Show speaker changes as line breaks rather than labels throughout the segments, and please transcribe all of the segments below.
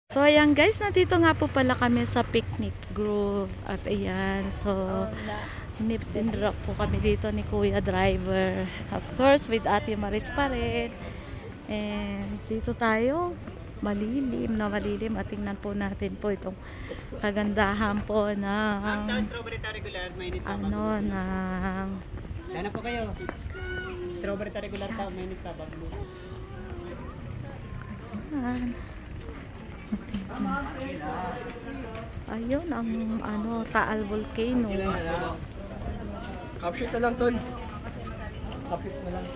So ayan guys, nandito nga po pala kami sa Picnic Grove. At ayan, so in-drop po kami dito ni Kuya Driver. Of course, with Ate Maris pa rin. And dito tayo, malilim na malilim. At tingnan po natin po itong kagandahan po ng
strawberry regular, mainit pa.
ano, ng
Dana po kayo. Strawberry regular pa, mainit pa.
ayun ang ano, Taal Volcano.
Capsule na lang, Tol. Capsule na lang.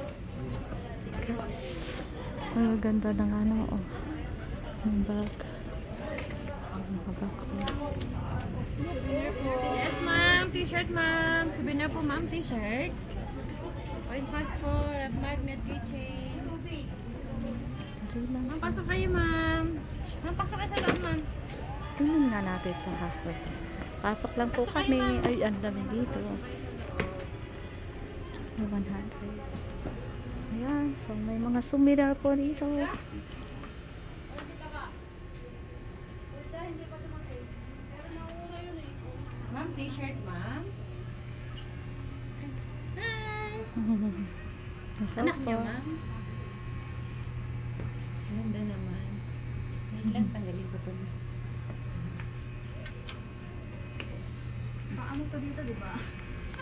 Guys, ang ganda ng ano, oh, ng bag. Ang bag ko.
Yes, ma'am. T-shirt, ma'am. Souvenir po, ma'am. T-shirt. Coin passport at magnet keychain.
Dali lang.
Ma'am, pasok kayo, ma'am. Ma'am, pasok kayo sa loob, ma'am.
Tingnan nga natin ito ha. Pasok lang po kami. Ay, ang dami dito. 100. Ayan, so may mga souvenir po dito.
Ma'am, t-shirt, ma'am. Hi. Anak niyo, ma'am. Ganda naman. May lang tanggalin ko ito. Paano to dito, di ba?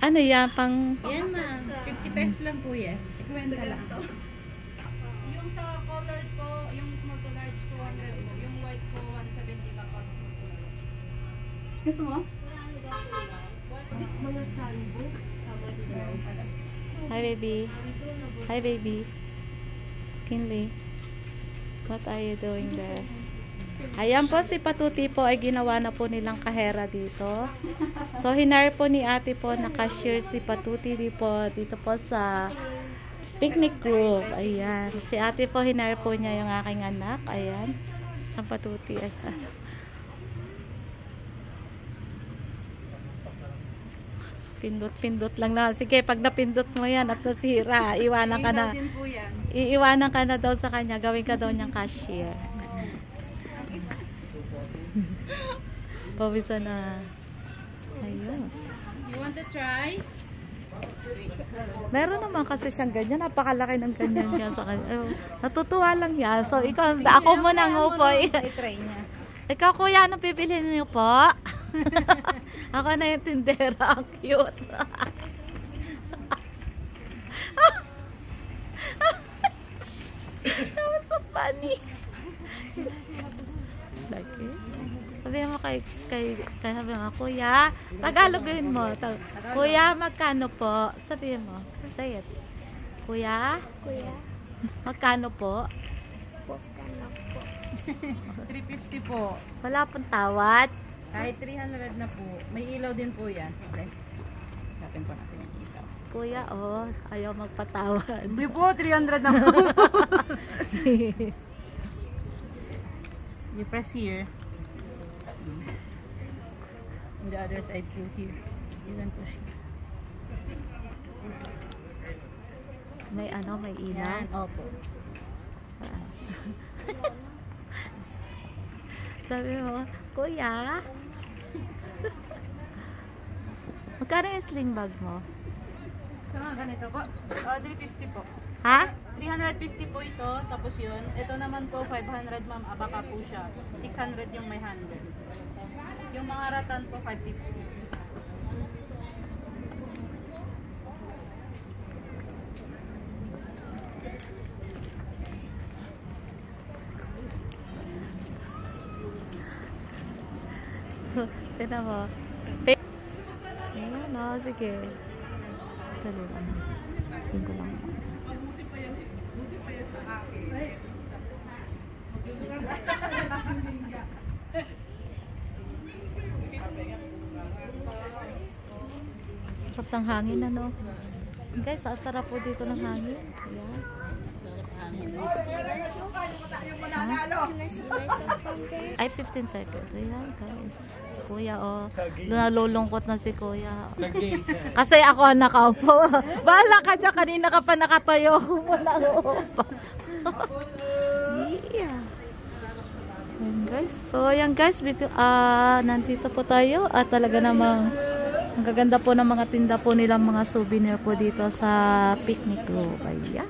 Ano yan? Pang...
Yan, ma'am. 50 pesos lang po yan. 50 lang.
Yung sa colored po, yung small to large 200 po, yung white po 170 kapag small to large.
Gusto mo?
Mga salbo,
Hi, baby. Hi, baby. Kinley. What are you doing there? Ayan po, si Patuti po ay ginawa na po nilang kahera dito. So, hinire po ni ate po na cashier si Patuti dito po sa Picnic Grove. Ayan. Si ate po, hinire po niya yung aking anak. Ayan. Ang Patuti. Ayan. Pindot-pindot lang na. Sige, pag napindot mo yan at nasira, iwanan ka na.
din po yan.
Iiwanan ka na daw sa kanya. Gawin ka daw niyang cashier. Pawisa na. Ayun.
You want to try?
Meron naman kasi siyang ganyan. Napakalaki ng ganyan niya sa kanya. Natutuwa lang yan. So, ikaw, ako muna ng upoy.
I-try niya.
Ikaw, kuya, anong pipiliin niyo po? Ako na yung tindera. Ang cute. That was so funny. Like it? Sabi mo sabi mo, kuya, Tagalogin mo. Kuya, magkano po? Sabi mo, say it. Kuya?
Kuya,
Magkano po?
magkano po?
350 po.
Wala pong tawad.
Kahit 300 na po. May ilaw din po yan. Okay. Sabihin po natin yung ilaw.
Kuya, oh, ayaw magpatawad.
Hindi po, 300 na po. You press here. On the other side po here. You can push here.
May ano, may ilaw.
Yan, opo.
Sabi mo, kuya, magkano yung sling bag mo?
So mga ganito po. 350 po.
Ha?
350 po ito. Tapos yun. Ito naman po 500 ma'am. Abaka po siya. 600 yung may handle. Yung mga ratan po 550.
So, tinan mo. Ayan, oh, sige. Dali lang. Singko lang. Sarap ng hangin, ano? Guys, ang sarap po dito ng hangin. Ayan. Ay, 15 seconds. Ayan, guys. Si Kuya, oh. Nalulungkot na si Kuya. Kasi ako ang nakaupo. Bahala ka dyan. Kanina ka pa nakatayo. Wala ko pa. Yeah. Guys, so ayan guys, nandito po tayo at talaga namang ang gaganda po ng mga tinda po nilang mga souvenir po dito sa picnic group. Ayan.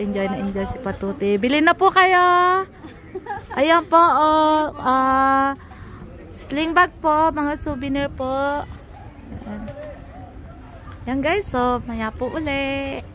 Enjoy na enjoy si Patuti. Bili na po kayo. Ayan po, sling bag po, mga souvenir po. Ayan. Yan guys, so maya po uli.